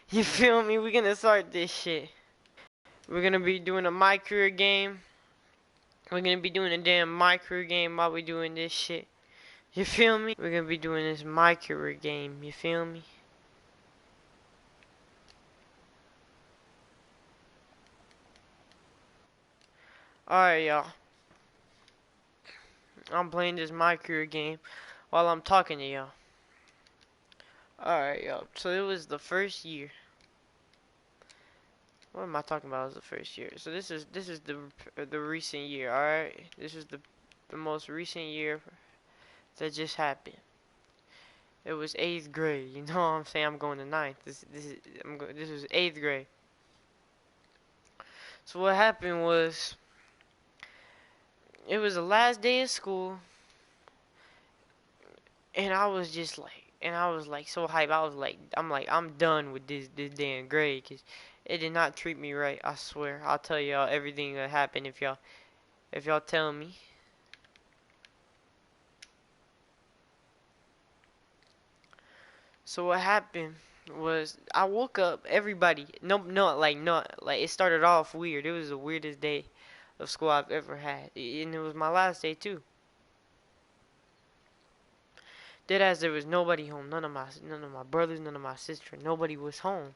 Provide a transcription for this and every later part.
You feel me? We're gonna start this shit. We're gonna be doing a My Career game. We're gonna be doing a damn My Career game while we doing this shit. You feel me? We're gonna be doing this My Career game. You feel me? Alright, y'all. I'm playing this My Career game while I'm talking to y'all. Alright, y'all. So it was the first year. What am I talking about? It was the first year. So this is the recent year. All right, this is the most recent year that just happened. It was eighth grade. You know what I'm saying? I'm going to ninth. This was eighth grade. So what happened was it was the last day of school, and I was just like, and I was like so hyped. I'm done with this damn grade, 'cause it did not treat me right. I swear. I'll tell y'all everything that happened if y'all tell me. So what happened was I woke up. Everybody, no, it started off weird. It was the weirdest day of school I've ever had, and it was my last day too. Dead as there was nobody home. None of my brothers, none of my sister, nobody was home.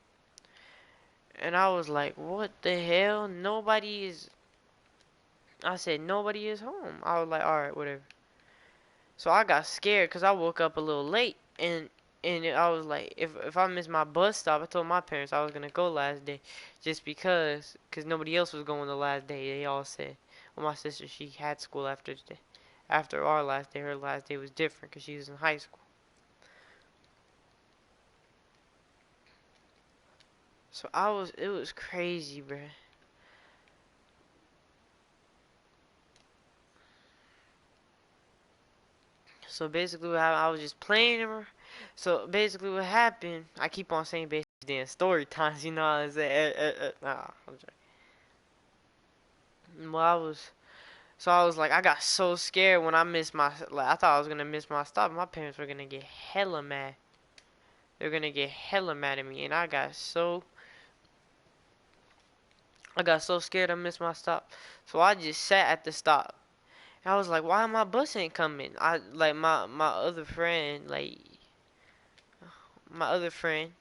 And I was like, what the hell? Nobody is. I said nobody is home. I was like, all right, whatever. So I got scared because I woke up a little late, and I was like, if I miss my bus stop, I told my parents I was gonna go last day, just cause nobody else was going the last day. They all said, well, my sister, she had school after our last day. Her last day was different cause she was in high school. So it was crazy, bruh. So basically, I was just playing her. So basically, what happened? I keep on saying basically damn story times. You know what I'm saying? Nah, I'm joking. Well, I was like, I got so scared when I missed I thought I was gonna miss my stop. My parents were gonna get hella mad. They're gonna get hella mad at me, and I got so scared I missed my stop. So I just sat at the stop. And I was like, why my bus ain't coming? My other friend, my other friend,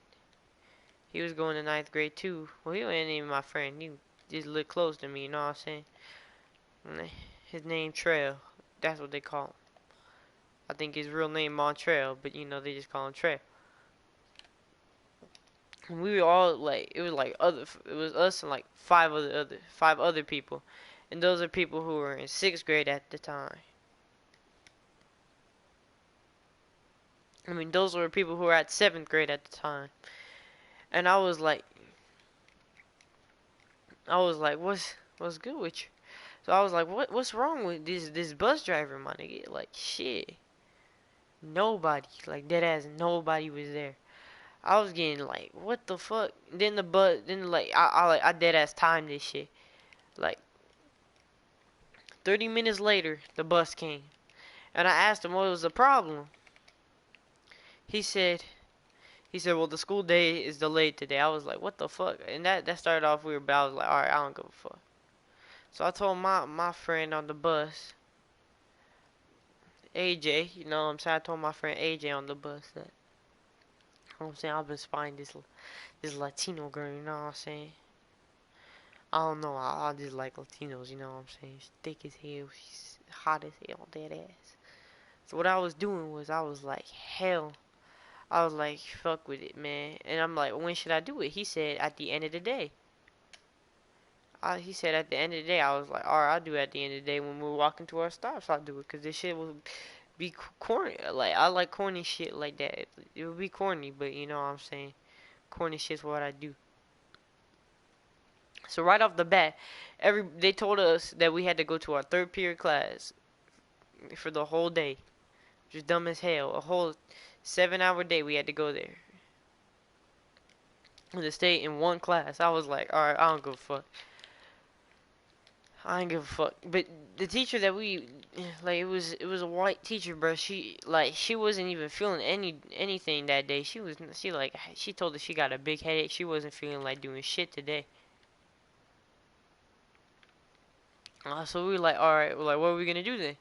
he was going to ninth grade too. Well, he wasn't even my friend. He just lived close to me. You know what I'm saying? His name Trail. That's what they call him. I think his real name Montreal, but they just call him Trail. And we were all like, it was us and like five other people, and those are people who were in sixth grade at the time. I mean, those were people who were at seventh grade at the time. And I was like, what's good with you? So I was like, what's wrong with this bus driver, my nigga? Like, shit, nobody, like dead ass, nobody was there. I was getting like, what the fuck? Then I dead ass timed this shit. Like 30 minutes later, the bus came, and I asked him what was the problem. He said, well, the school day is delayed today. I was like, what the fuck? And that started off weird, but I was like, all right, I don't give a fuck. So I told my friend on the bus, AJ, you know what I'm saying? I told my friend AJ on the bus that, you know what I'm saying, I've been spying this Latino girl, you know what I'm saying? I don't know, I just like Latinos, you know what I'm saying? She's thick as hell, she's hot as hell, dead ass. So what I was doing was I was like, fuck with it, man. And I'm like, when should I do it? He said, at the end of the day. He said, at the end of the day. I was like, alright, I'll do it at the end of the day when we're walking to our stops. I'll do it, because this shit will be corny. Like, I like corny shit like that. It would be corny, but you know what I'm saying. Corny shit's what I do. So right off the bat, they told us that we had to go to our third period class for the whole day. Just dumb as hell. A whole 7-hour day we had to go there. To stay in one class. I was like, alright, I don't give a fuck. I ain't give a fuck. But the teacher that we like, it was a white teacher, bro. She wasn't even feeling anything that day. She told us she got a big headache. She wasn't feeling like doing shit today. So we were like, all right, we're like, what are we gonna do then?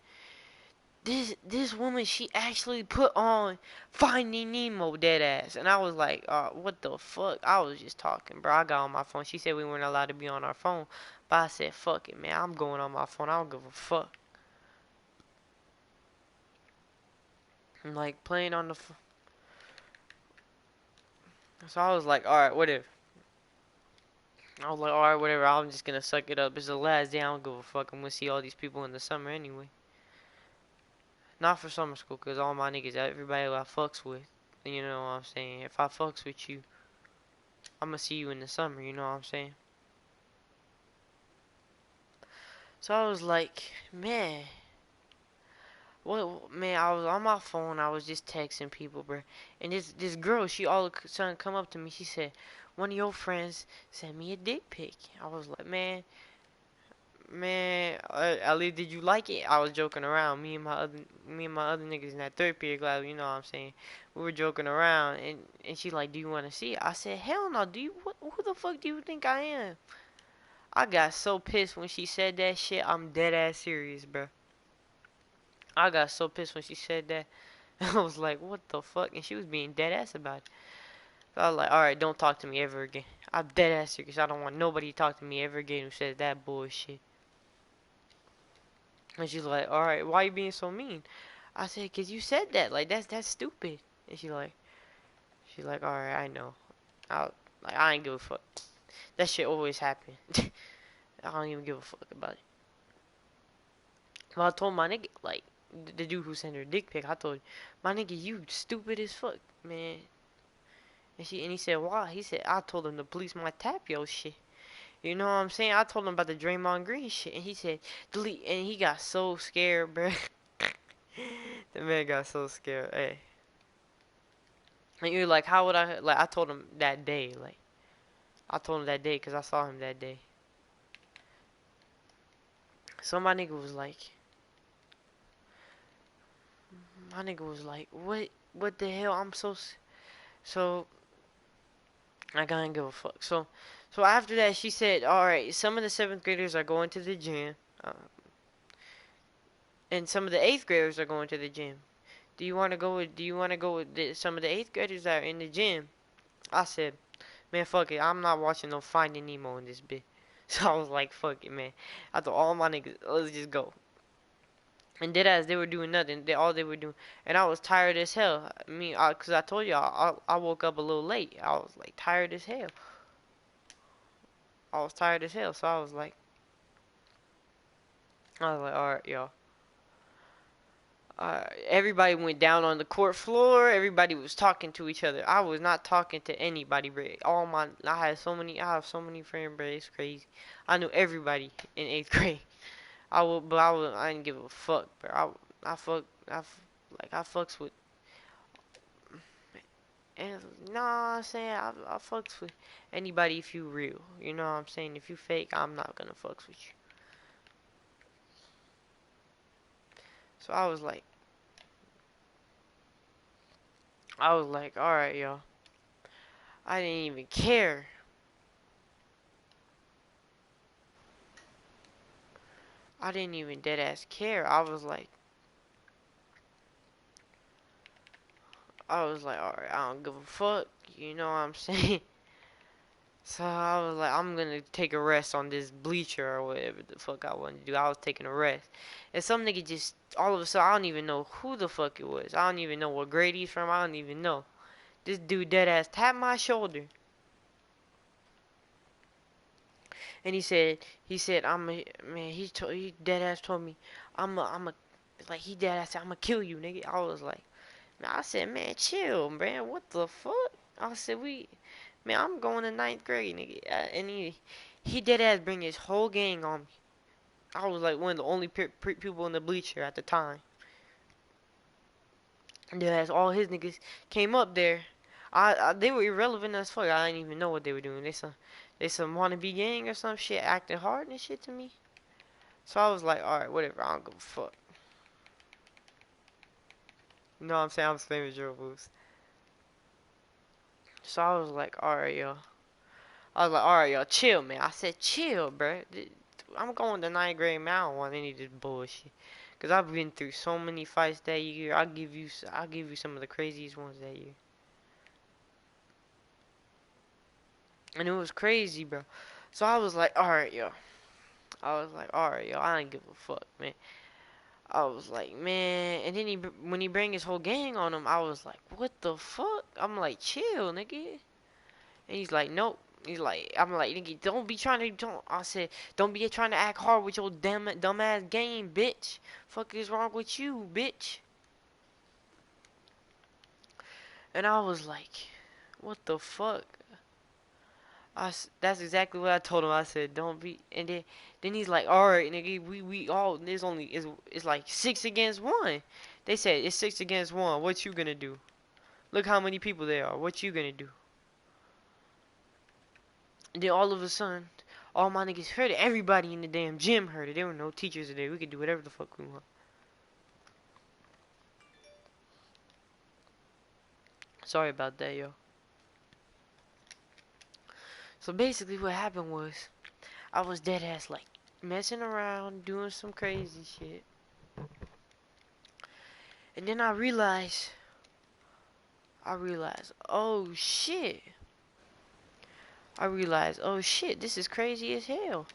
This woman, she actually put on Finding Nemo, dead ass, and I was like, what the fuck? I was just talking, bro. I got on my phone. She said we weren't allowed to be on our phone, but I said, fuck it, man. I'm going on my phone. I don't give a fuck. I'm like playing on the phone. So I was like, all right, whatever. I was like, all right, whatever. I'm just gonna suck it up. It's the last day. I don't give a fuck. I'm gonna see all these people in the summer anyway. Not for summer school, cause all my niggas, everybody I fucks with, you know what I'm saying. If I fucks with you, I'm gonna see you in the summer. You know what I'm saying. So I was like, man, what, man? I was on my phone. I was just texting people, bro. And this girl, she all of a sudden come up to me. She said, one of your friends sent me a dick pic. I was like, man, Ali, did you like it? I was joking around. Me and my other niggas in that third period class, you know what I'm saying? We were joking around, and she like, do you want to see it? I said, hell no. Who the fuck do you think I am? I got so pissed when she said that shit. I'm dead ass serious, bro. I got so pissed when she said that. I was like, what the fuck? And she was being dead ass about it. So I was like, alright, don't talk to me ever again. I'm dead ass serious. I don't want nobody to talk to me ever again who says that bullshit. And she's like, alright, why you being so mean? I said, cause you said that. Like, that's stupid. And she's like, alright, I know. I ain't give a fuck. That shit always happen. I don't even give a fuck about it. Well, I told my nigga, like, the dude who sent her dick pic, I told him, my nigga, you stupid as fuck, man. And he said, why? He said, I told him to police my Tapio shit. You know what I'm saying? I told him about the Draymond Green shit, and he said, delete. And he got so scared, bruh. The man got so scared. Hey. And you're like, how would I, like, I told him that day, like, I told him that day because I saw him that day. So my nigga was like, what the hell? So I can't give a fuck. So after that, she said, all right, some of the seventh graders are going to the gym, and some of the eighth graders are going to the gym. Do you want to go with some of the eighth graders that are in the gym? I said, man, fuck it. I'm not watching no Finding Nemo in this bit. So I was like, fuck it, man. I told all my niggas, let's just go. And dead ass, they were doing nothing. All they were doing, and I was tired as hell. Cause I told you I woke up a little late. I was like tired as hell. I was tired as hell. So I was like, all right, y'all. Everybody went down on the court floor. Everybody was talking to each other. I was not talking to anybody, bro. I have so many friends, bro. It's crazy. I knew everybody in eighth grade. I didn't give a fuck, bro. I fucks with, and no, I'm saying I fucks with anybody if you real. You know what I'm saying? If you fake, I'm not gonna fucks with you. So I was like, all right, y'all. I didn't even care. I didn't even dead ass care. I was like, alright, I don't give a fuck. You know what I'm saying? So I was like, I'm gonna take a rest on this bleacher or whatever the fuck I wanted to do. I was taking a rest. And some nigga just, all of a sudden, I don't even know who the fuck it was. I don't even know what grade he's from. I don't even know. This dude dead ass tapped my shoulder. And he said, he dead ass told me, like, he dead ass said, I'm gonna kill you, nigga. I was like, I said, man, chill, man. What the fuck? I said, man, I'm going to ninth grade, nigga. And he dead ass bring his whole gang on me. I was like one of the only people in the bleacher at the time. And dead ass, all his niggas came up there. They were irrelevant as fuck. I didn't even know what they were doing. They some wannabe gang or some shit, acting hard and shit to me. So I was like, alright, whatever, I don't give a fuck. You know what I'm saying? I'm famous drill moves. So I was like, alright, yo. I was like, alright, yo, chill, man. I said, chill, bro. I'm going to ninth grade, man. I don't want any of this bullshit. Cause I've been through so many fights that year. I'll give you some of the craziest ones that year. And it was crazy, bro. So I was like, alright, yo. I was like, alright, yo. I ain't give a fuck, man. I was like, man. And then when he bring his whole gang on him, I was like, what the fuck? I'm like, chill, nigga. And he's like, nope. He's like, I'm like, nigga, don't be trying to, don't. I said, don't be trying to act hard with your dumb ass game, bitch. Fuck is wrong with you, bitch? And I was like, what the fuck? That's exactly what I told him. I said, don't be. And then he's like, all right, nigga, we all. There's only it's like 6 against 1. They said it's 6 against 1. What you gonna do? Look how many people there are. What you gonna do? And then all of a sudden, all my niggas heard it. Everybody in the damn gym heard it. There were no teachers today. We could do whatever the fuck we want. Sorry about that, yo. So basically, what happened was, I was dead ass like messing around, doing some crazy shit. And then oh shit. I realized, oh shit, this is crazy as hell.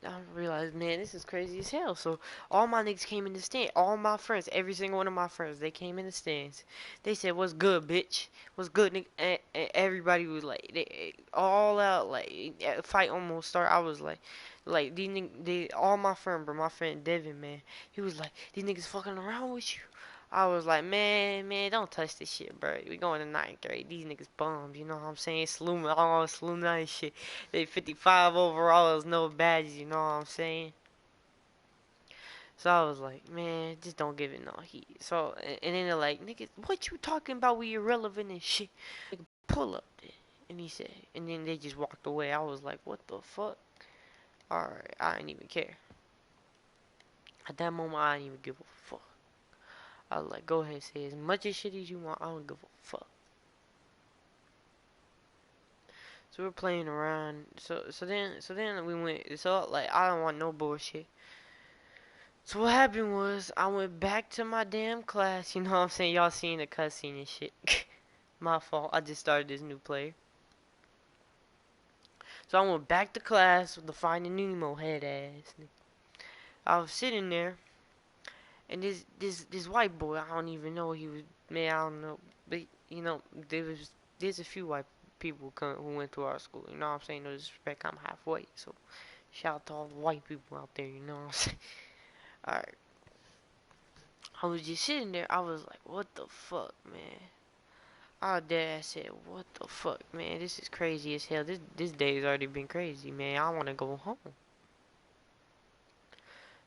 I realized, man, this is crazy as hell. So all my niggas came in the stand. All my friends, every single one of my friends, they came in the stands. They said, "What's good, bitch? What's good, nigga?" And everybody was like, they all out. Like fight almost start. I was like all my friend, bro, my friend Devin, man, he was like, these niggas fucking around with you. I was like, man, don't touch this shit, bro. We going to ninth grade. These niggas bums, you know what I'm saying? Salute nice shit. They 55 overalls, no badges, you know what I'm saying? So I was like, man, just don't give it no heat. So, and then they're like, nigga, what you talking about? We irrelevant and shit. Nigga, pull up there. And he said, and then they just walked away. I was like, what the fuck? Alright, I didn't even care. At that moment, I didn't even give a fuck. I was like, go ahead, say as much as shit as you want. I don't give a fuck. So we're playing around. So then we went. So like I don't want no bullshit. So what happened was I went back to my damn class. You know what I'm saying? Y'all seen the cutscene and shit. My fault. I just started this new player. So I went back to class with the Finding Nemo head ass. I was sitting there, and this white boy. I don't even know he was. Man, I don't know. But you know, there's a few white people who went to our school. You know what I'm saying? No disrespect. I'm half white, so shout out to all the white people out there. You know what I'm saying? Alright. I was just sitting there. I was like, what the fuck, man? Our dad said, what the fuck, man? This is crazy as hell. This day's already been crazy, man. I want to go home.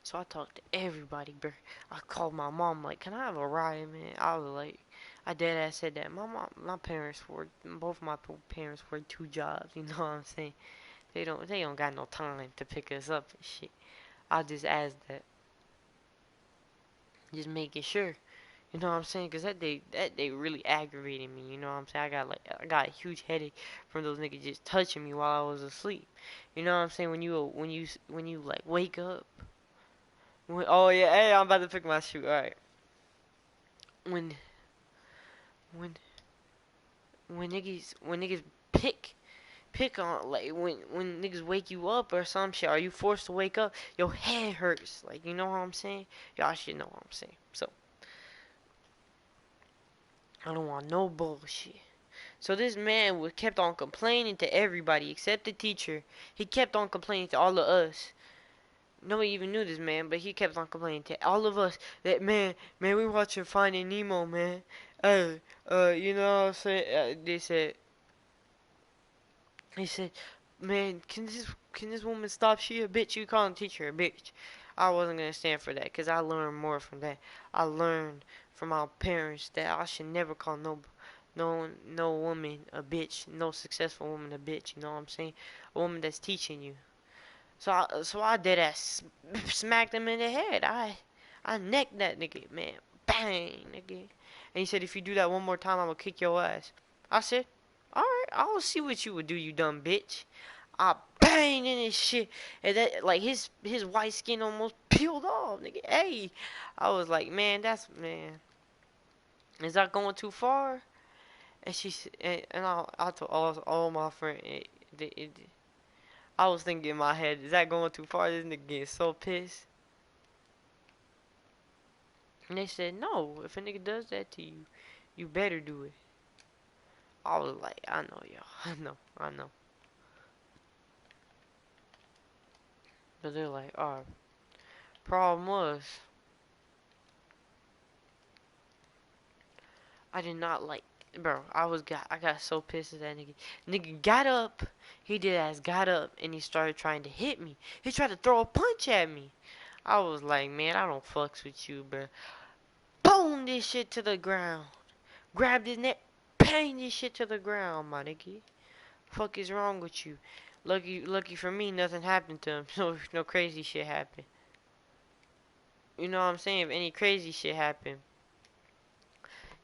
So I talked to everybody, bro. I called my mom, like, can I have a ride, man? I was like, I dead ass said that. My parents work, both my parents work 2 jobs. You know what I'm saying? They don't got no time to pick us up and shit. I just asked that, just making sure. You know what I'm saying? Cause that day really aggravated me. You know what I'm saying? I got a huge headache from those niggas just touching me while I was asleep. You know what I'm saying? When you like wake up. Oh yeah, hey, I'm about to pick my shoe. All right. When when when niggas pick pick on like when niggas wake you up or some shit, are you forced to wake up? Your head hurts. Like you know what I'm saying? Y'all should know what I'm saying. So I don't want no bullshit. So this man kept on complaining to everybody except the teacher. He kept on complaining to all of us. Nobody even knew this man, but he kept on complaining to all of us that man, we watching Finding Nemo, man. You know what I'm saying? They said, man, can this woman stop? She a bitch. You calling the teacher a bitch? I wasn't gonna stand for that, cause I learned more from that. I learned from our parents that I should never call no woman a bitch, no successful woman a bitch. You know what I'm saying? A woman that's teaching you. So I did that, smacked him in the head. I necked that nigga, man, bang, nigga. And he said, if you do that one more time, I'm gonna kick your ass. I said, all right, I'll see what you would do, you dumb bitch. I banged in his shit, and that like his white skin almost peeled off, nigga. Hey, I was like, man, is that going too far? And I told all my friends, I was thinking in my head, is that going too far? This nigga getting so pissed. And they said, no, if a nigga does that to you, you better do it. I was like, I know, y'all. I know. But they're like, alright. Problem was, I did not like, bro. I got so pissed at that nigga. Nigga got up. He did ass got up and he started trying to hit me. He tried to throw a punch at me. I was like, man, I don't fucks with you, bro. Boom this shit to the ground. Grabbed his neck, bang this shit to the ground, my nigga. Fuck is wrong with you? Lucky for me, nothing happened to him. No crazy shit happened. You know what I'm saying? If any crazy shit happened,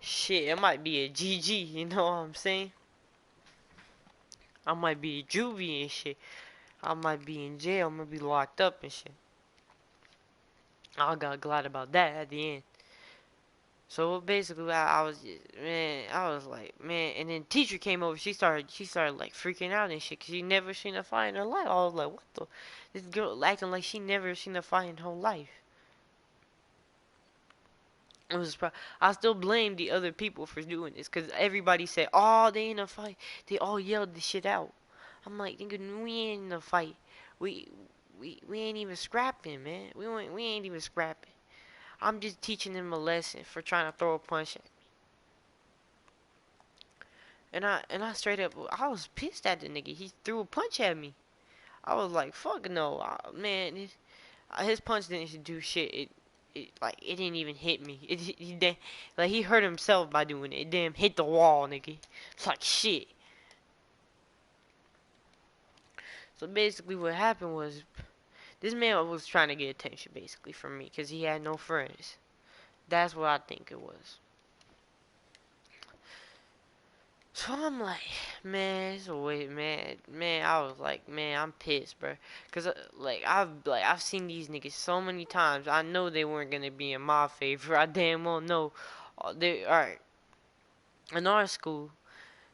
shit, it might be a GG. You know what I'm saying? I might be a juvie and shit. I might be in jail. I'm gonna be locked up and shit. I got glad about that at the end. So basically, I was man, I was like, man, and then teacher came over. She started like freaking out and shit, cause she never seen a fight in her life. I was like, what the? This girl acting like she never seen a fight in her life. It was I still blame the other people for doing this, cause everybody said, oh, they in a fight. They all yelled the shit out. I'm like, nigga, we ain't in a fight. We we ain't even scrapping, man. We ain't even scrapping. I'm just teaching them a lesson for trying to throw a punch at. And I straight up, I was pissed at the nigga. He threw a punch at me. I was like, fuck no, man. His punch didn't do shit. It didn't even hit me. Like he hurt himself by doing it. It didn't hit the wall, nigga. It's like shit. So basically, what happened was this man was trying to get attention, basically, from me, cause he had no friends. That's what I think it was. So I'm like, man, it's a way, man. I was like, man, I'm pissed, bro, cause I've seen these niggas so many times. I know they weren't gonna be in my favor. I damn well know. They alright. In our school,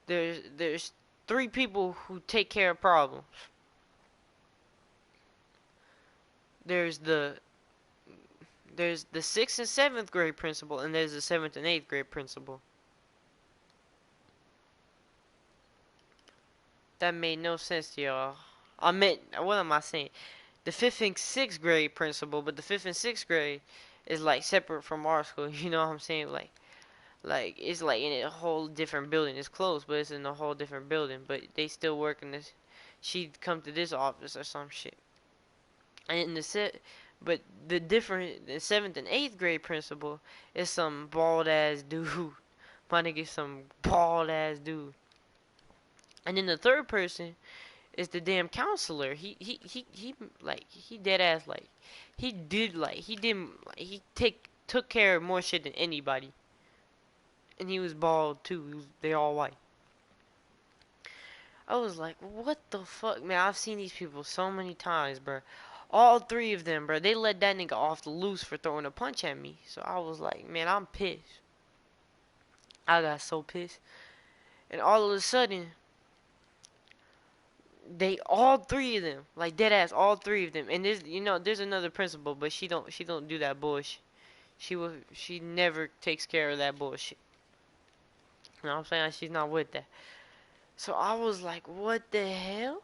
there's three people who take care of problems. There's the there's the sixth and seventh grade principal, and there's the seventh and eighth grade principal. That made no sense to y'all. I meant, what am I saying? The fifth and sixth grade principal, but the fifth and sixth grade is like separate from our school. You know what I'm saying? Like it's like in a whole different building. It's close, but it's in a whole different building. But they still work in this. She'd come to this office or some shit. And in the set, but the seventh and eighth grade principal is some bald ass dude. My nigga, some bald ass dude. And then the third person is the damn counselor. He dead ass like he didn't like, he took care of more shit than anybody. And he was bald too. They all white. I was like, what the fuck, man? I've seen these people so many times, bro. All three of them, bro. They let that nigga off the loose for throwing a punch at me. So I was like, man, I'm pissed. I got so pissed. And all of a sudden, they all three of them, like dead ass, all three of them. And there's another principal, but she don't do that bullshit. She never takes care of that bullshit. You know what I'm saying? She's not with that. So I was like, what the hell?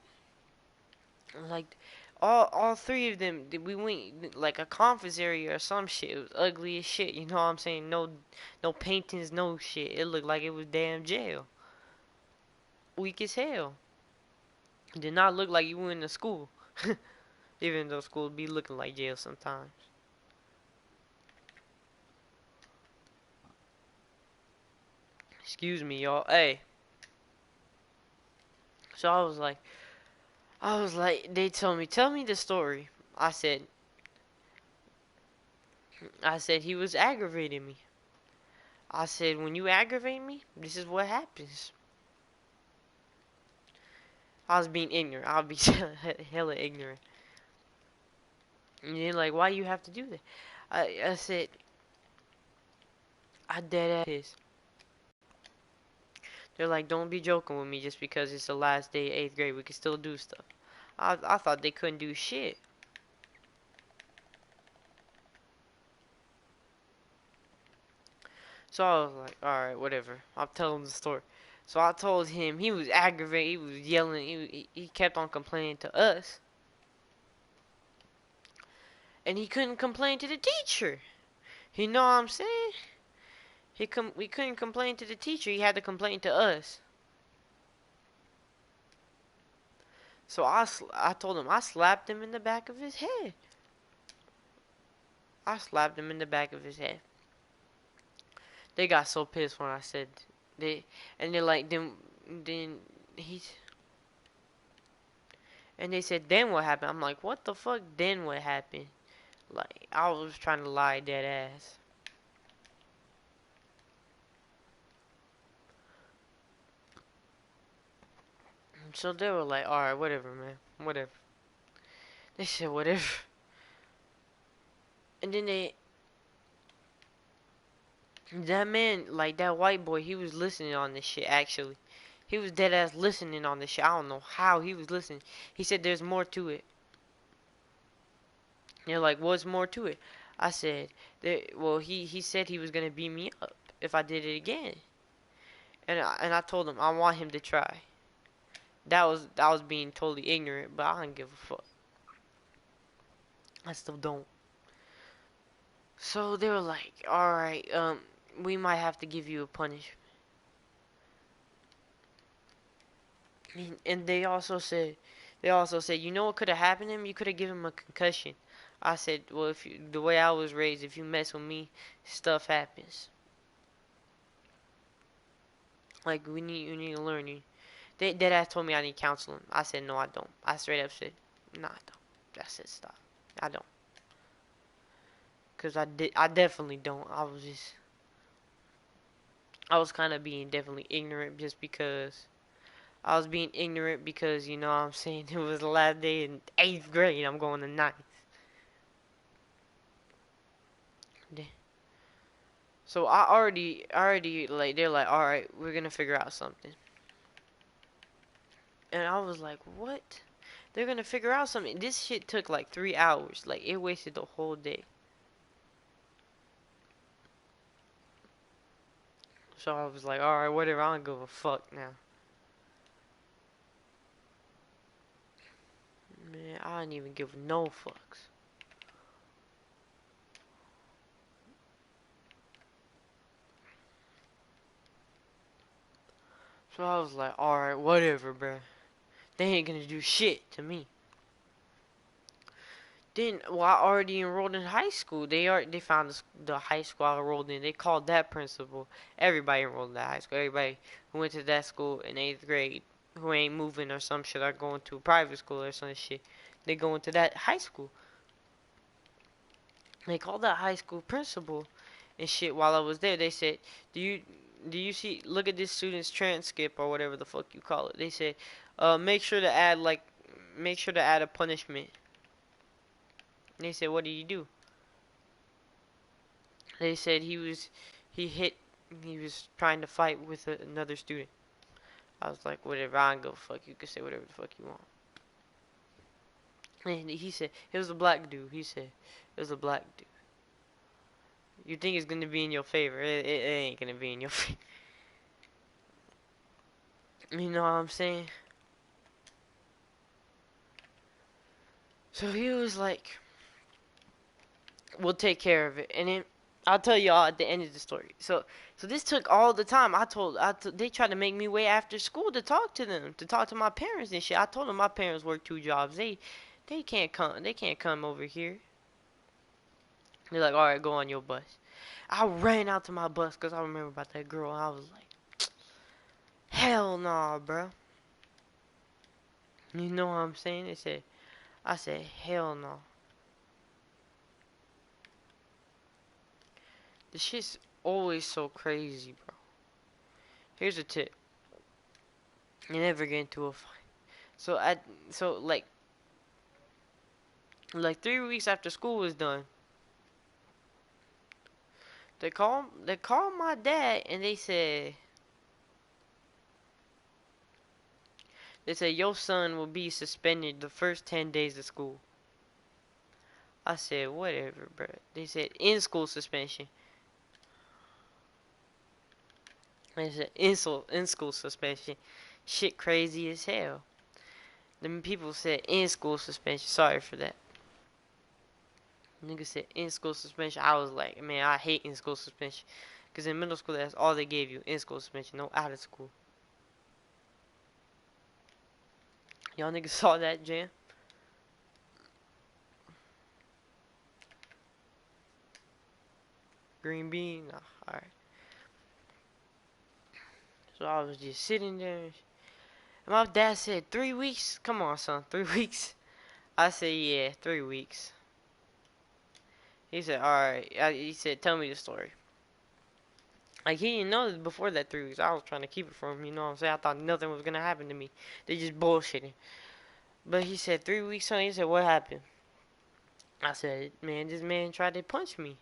Like all three of them, we went like a conference area or some shit. It was ugly as shit. You know what I'm saying? No paintings, no shit. It looked like it was damn jail. Weak as hell. It did not look like you went to school. Even though school be looking like jail sometimes. Excuse me, y'all. Hey. So I was like, they told me, tell me the story. I said, he was aggravating me. I said, when you aggravate me, this is what happens. I was being ignorant. I would be hella ignorant. And they're like, why you have to do that? I said, I dead ass. They're like, don't be joking with me just because it's the last day of 8th grade. We can still do stuff. I thought they couldn't do shit. So I was like, alright, whatever. I'll tell him the story. So I told him he was aggravated. He was yelling. He kept on complaining to us. And he couldn't complain to the teacher. You know what I'm saying? We couldn't complain to the teacher. He had to complain to us. So I told him I slapped him in the back of his head. I slapped him in the back of his head. They got so pissed when I said they're like then he's and they said then what happened? I'm like, what the fuck? Then what happened? Like I was trying to lie dead ass. So they were like, all right, whatever, man, whatever. They said whatever, and then that man, like that white boy, he was listening on this shit actually. He was dead ass listening on this shit. I don't know how he was listening. He said there's more to it. They're like, what's more to it? I said, well, he said he was gonna beat me up if I did it again, and I told him I want him to try. That was being totally ignorant, but I don't give a fuck. I still don't. So they were like, all right, we might have to give you a punishment. And they also said, you know what could have happened to him? You could have given him a concussion. I said, well, the way I was raised, if you mess with me, stuff happens. Like you need to learn. They dead ass told me I need counseling. I said no, I don't. I straight up said, no, I don't. I said stop. I don't. Cause I definitely don't. I was kind of being definitely ignorant just because. I was being ignorant because, you know what I'm saying, it was the last day in 8th grade. I'm going to ninth. So I already, like, they're like, alright, we're gonna figure out something. And I was like, what? They're gonna figure out something. This shit took like 3 hours. Like, it wasted the whole day. So I was like, alright, whatever, I don't give a fuck now. Man, I don't even give no fucks. So I was like, alright, whatever, bruh. They ain't gonna do shit to me. Then, well, I already enrolled in high school. They found the high school I enrolled in. They called that principal. Everybody enrolled in that high school. Everybody who went to that school in 8th grade, who ain't moving or some shit, or going to a private school or some shit, they go into that high school. They called that high school principal and shit. While I was there, they said, "Do you see? Look at this student's transcript or whatever the fuck you call it." They said, make sure to add a punishment." They said, "What did you do?" They said he hit, he was trying to fight with another student. I was like, whatever, I don't give a fuck. You can say whatever the fuck you want. And he said, it was a black dude. He said, it was a black dude. You think it's gonna be in your favor? It ain't gonna be in your favor. You know what I'm saying? So he was like, we'll take care of it. And then I'll tell y'all at the end of the story. So this took all the time. They tried to make me wait after school to talk to them, to talk to my parents and shit. I told them my parents work 2 jobs. They can't come. They can't come over here. They're like, all right, go on your bus. I ran out to my bus because I remember about that girl. And I was like, hell nah, bro. You know what I'm saying? I said, hell no. This shit's always so crazy, bro. Here's a tip. You never get into a fight. So I, so like 3 weeks after school was done, they called my dad and they said your son will be suspended the first 10 days of school. I said whatever, bro. They said in school suspension. They said in school suspension. Shit crazy as hell. Them people said in school suspension. Sorry for that. Nigga said in school suspension. I was like, man, I hate in school suspension. Because in middle school, that's all they gave you. In school suspension. No out of school. Y'all niggas saw that, Jam? Green bean? Nah, alright. So I was just sitting there. And my dad said, 3 weeks? Come on, son. 3 weeks? I said, yeah, 3 weeks. He said, alright. He said, tell me the story. Like, he didn't know before that 3 weeks. I was trying to keep it from him, you know what I'm saying? I thought nothing was gonna happen to me. They just bullshitting. But he said, 3 weeks, son. He said, what happened? I said, man, this man tried to punch me.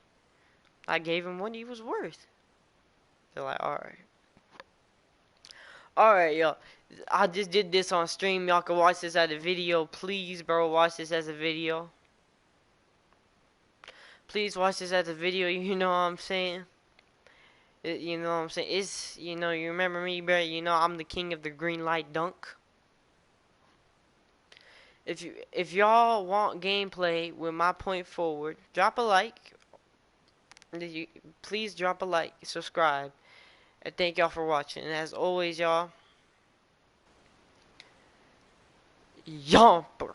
I gave him what he was worth. They're like, alright. Alright, y'all. I just did this on stream. Y'all can watch this as a video. Please, bro, watch this as a video. Please watch this as a video. You know what I'm saying? You know what I'm saying? It's, you know, you remember me, bro? You know, I'm the king of the green light dunk. If y'all want gameplay with my point forward, drop a like. Please drop a like, subscribe, and thank y'all for watching. And as always, y'all, yomper.